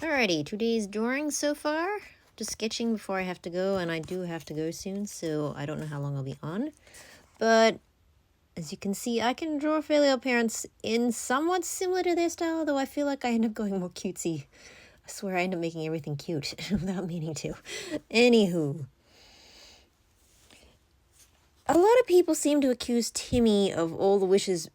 Alrighty, today's drawing so far. Just sketching before I have to go, and I do have to go soon, so I don't know how long I'll be on. But as you can see, I can draw filial parents in somewhat similar to their style, though I feel like I end up going more cutesy. I swear I end up making everything cute without meaning to. Anywho. A lot of people seem to accuse Timmy of all the wishes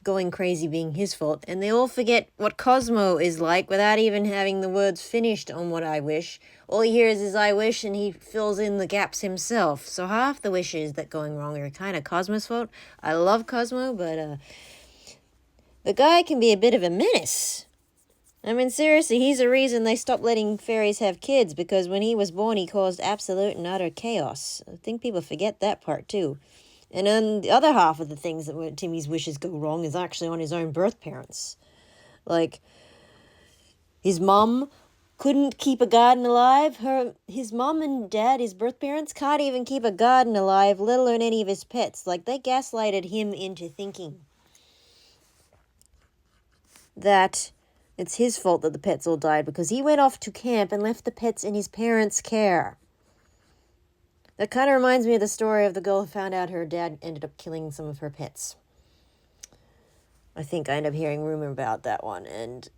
going crazy being his fault, and they all forget what Cosmo is like without even having the words finished on what I wish. All he hears is I wish, and he fills in the gaps himself. So half the wishes that going wrong are kind of Cosmo's fault. I love Cosmo, but the guy can be a bit of a menace. I mean, seriously, he's the reason they stopped letting fairies have kids, because when he was born, he caused absolute and utter chaos. I think people forget that part, too. And then the other half of the things that where Timmy's wishes go wrong is actually on his own birth parents. Like, his mum couldn't keep a garden alive. His mum and dad, his birth parents, can't even keep a garden alive, let alone any of his pets. Like, they gaslighted him into thinking that it's his fault that the pets all died because he went off to camp and left the pets in his parents' care. That kind of reminds me of the story of the girl who found out her dad ended up killing some of her pets. I think I ended up hearing rumor about that one, and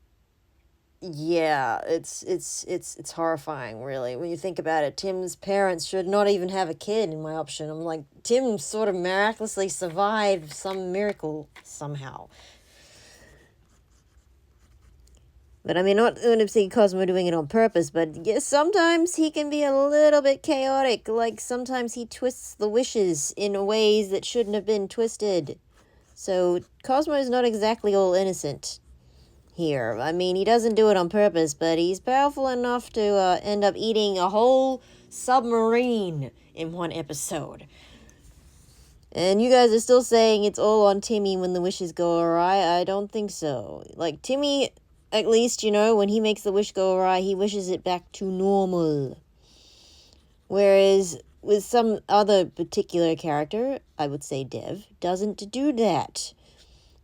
yeah, it's horrifying, really. When you think about it, Tim's parents should not even have a kid, in my option. I'm like, Tim sort of miraculously survived some miracle somehow. But I mean, not going to see Cosmo doing it on purpose, but yes, sometimes he can be a little bit chaotic. Like, sometimes he twists the wishes in ways that shouldn't have been twisted. So, Cosmo is not exactly all innocent here. I mean, he doesn't do it on purpose, but he's powerful enough to end up eating a whole submarine in one episode. And you guys are still saying it's all on Timmy when the wishes go awry. I don't think so. Like, Timmy, at least, you know, when he makes the wish go awry, he wishes it back to normal. Whereas with some other particular character, I would say Dev, doesn't do that.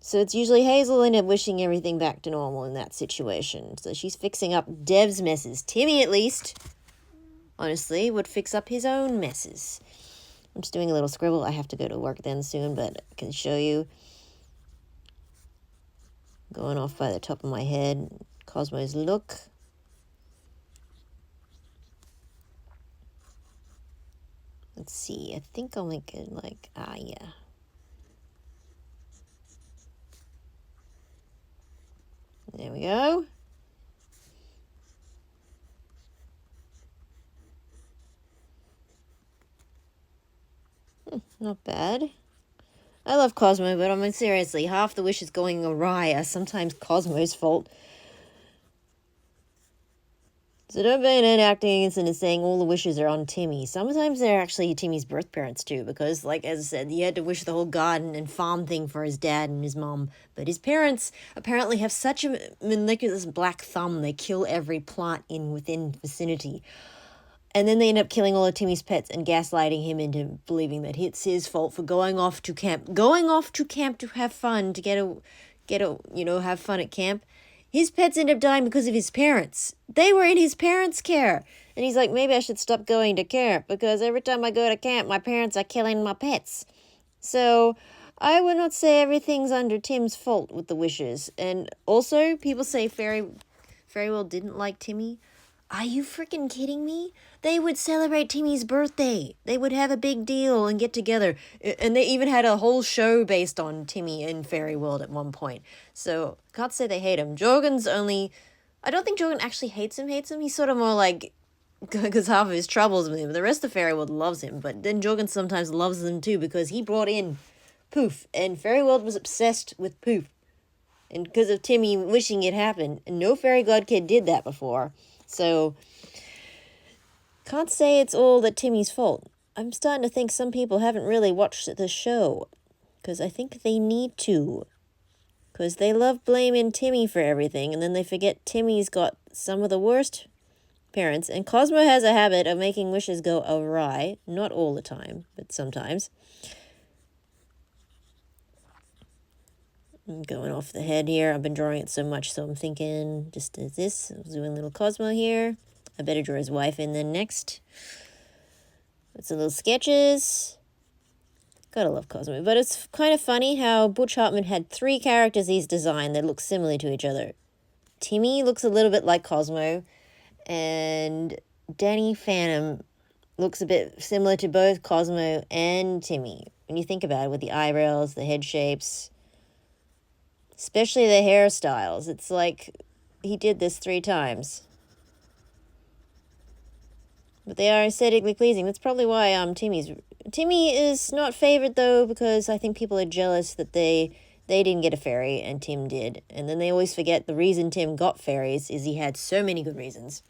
So it's usually Hazel end up wishing everything back to normal in that situation. So she's fixing up Dev's messes. Timmy, at least, honestly, would fix up his own messes. I'm just doing a little scribble. I have to go to work then soon, but I can show you. Going off by the top of my head, Cosmo's look. Let's see, I think I'll make it like, yeah. There we go. Not bad. I love Cosmo, but I mean, seriously, half the wishes going awry are sometimes Cosmo's fault. So don't be acting innocent and saying all the wishes are on Timmy. Sometimes they're actually Timmy's birth parents too, because, like, as I said, he had to wish the whole garden and farm thing for his dad and his mom. But his parents apparently have such a meticulous black thumb, they kill every plant within vicinity. And then they end up killing all of Timmy's pets and gaslighting him into believing that it's his fault for going off to camp. Going off to camp to have fun, to have fun at camp. His pets end up dying because of his parents. They were in his parents' care. And he's like, maybe I should stop going to camp because every time I go to camp, my parents are killing my pets. So I would not say everything's under Tim's fault with the wishes. And also, people say Fairy World didn't like Timmy. Are you freaking kidding me? They would celebrate Timmy's birthday. They would have a big deal and get together. And they even had a whole show based on Timmy in Fairy World at one point. So, can't say they hate him. I don't think Jorgen actually hates him. He's sort of more like, because half of his troubles with him. The rest of Fairy World loves him. But then Jorgen sometimes loves them too because he brought in Poof. And Fairy World was obsessed with Poof. And because of Timmy wishing it happened. And no Fairy God Kid did that before. So, can't say it's all that Timmy's fault. I'm starting to think some people haven't really watched the show. Because I think they need to. Because they love blaming Timmy for everything. And then they forget Timmy's got some of the worst parents. And Cosmo has a habit of making wishes go awry. Not all the time, but sometimes. I'm going off the head here. I've been drawing it so much, so I'm thinking just as this. I was doing little Cosmo here. I better draw his wife in then next. Put some little sketches. Gotta love Cosmo. But it's kind of funny how Butch Hartman had 3 characters he's designed that look similar to each other. Timmy looks a little bit like Cosmo, and Danny Phantom looks a bit similar to both Cosmo and Timmy. When you think about it, with the eyebrows, the head shapes, especially the hairstyles. It's like he did this 3 times. But they are aesthetically pleasing. That's probably why Timmy is not favored, though, because I think people are jealous that they didn't get a fairy and Tim did. And then they always forget the reason Tim got fairies is he had so many good reasons.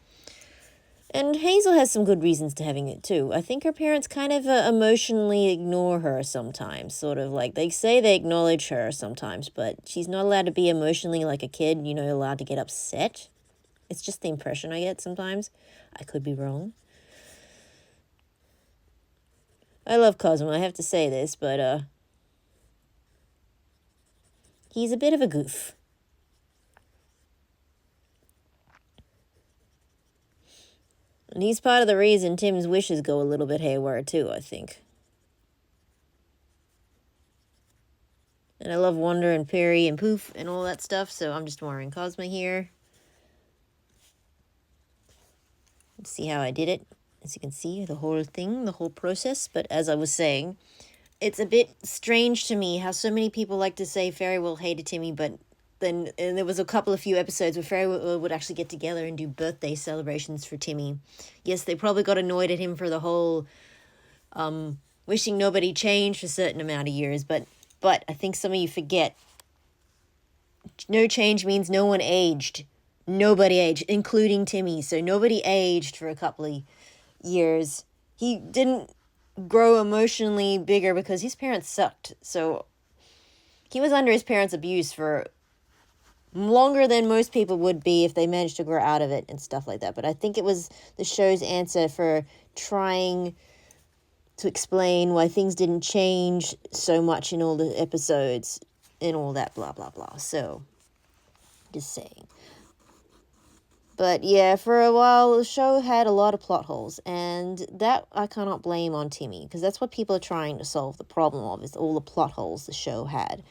And Hazel has some good reasons to having it, too. I think her parents kind of emotionally ignore her sometimes. Sort of like, they say they acknowledge her sometimes, but she's not allowed to be emotionally like a kid, allowed to get upset. It's just the impression I get sometimes. I could be wrong. I love Cosmo, I have to say this, but, he's a bit of a goof. And he's part of the reason Tim's wishes go a little bit haywire, too, I think. And I love Wonder and Perry and Poof and all that stuff, so I'm just drawing Cosmo here. Let's see how I did it. As you can see, the whole thing, the whole process. But as I was saying, it's a bit strange to me how so many people like to say Fairy Will hated Timmy, but then and there was a couple of few episodes where Fairy would actually get together and do birthday celebrations for Timmy. Yes, they probably got annoyed at him for the whole wishing nobody changed for a certain amount of years, but I think some of you forget no change means no one aged. Nobody aged, including Timmy. So nobody aged for a couple of years. He didn't grow emotionally bigger because his parents sucked. So he was under his parents' abuse for longer than most people would be if they managed to grow out of it and stuff like that. But I think it was the show's answer for trying to explain why things didn't change so much in all the episodes and all that blah, blah, blah. So, just saying. But yeah, for a while, the show had a lot of plot holes, and that I cannot blame on Timmy, because that's what people are trying to solve the problem of, is all the plot holes the show had.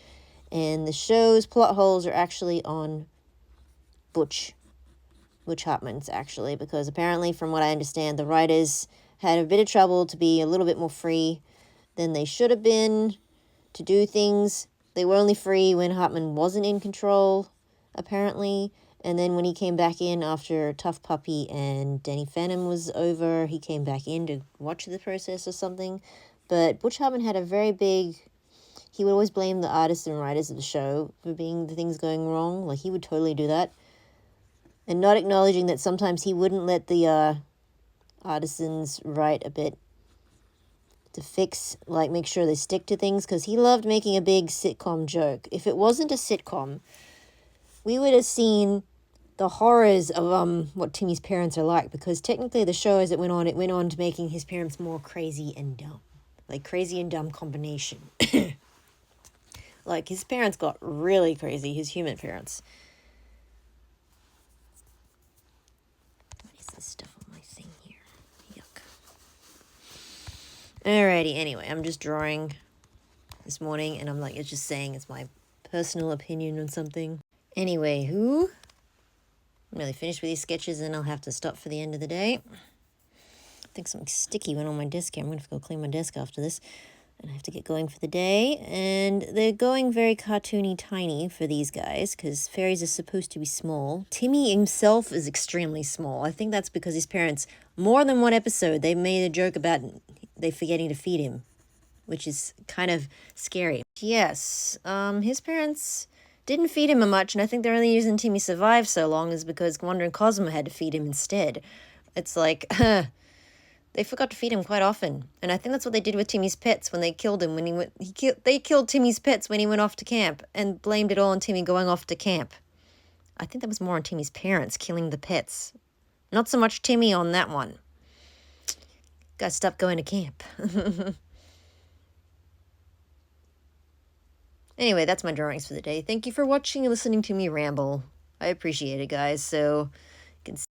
And the show's plot holes are actually on Butch Hartman's, actually, because apparently, from what I understand, the writers had a bit of trouble to be a little bit more free than they should have been to do things. They were only free when Hartman wasn't in control, apparently. And then when he came back in after Tough Puppy and Danny Phantom was over, he came back in to watch the process or something. But Butch Hartman had a very big... He would always blame the artists and writers of the show for being the things going wrong. Like, he would totally do that. And not acknowledging that sometimes he wouldn't let the artisans write a bit to fix, like, make sure they stick to things, because he loved making a big sitcom joke. If it wasn't a sitcom, we would have seen the horrors of what Timmy's parents are like, because technically the show as it went on to making his parents more crazy and dumb. Like, crazy and dumb combination. Like, his parents got really crazy, his human parents. What is this stuff on my thing here? Yuck. Alrighty, anyway, I'm just drawing this morning, and I'm like, it's just saying it's my personal opinion on something. Anyway, I'm really finished with these sketches, and I'll have to stop for the end of the day. I think something sticky went on my desk here. I'm going to have to go clean my desk after this. And I have to get going for the day. And they're going very cartoony tiny for these guys, because fairies are supposed to be small. Timmy himself is extremely small. I think that's because his parents, more than one episode, they made a joke about they forgetting to feed him, which is kind of scary. Yes, his parents didn't feed him much, and I think the only reason Timmy survived so long is because Wonder and Cosmo had to feed him instead. It's like, they forgot to feed him quite often. And I think that's what they did with Timmy's pets when they killed him. They killed Timmy's pets when he went off to camp and blamed it all on Timmy going off to camp. I think that was more on Timmy's parents killing the pets. Not so much Timmy on that one. Gotta stop going to camp. Anyway, that's my drawings for the day. Thank you for watching and listening to me ramble. I appreciate it, guys. So, you can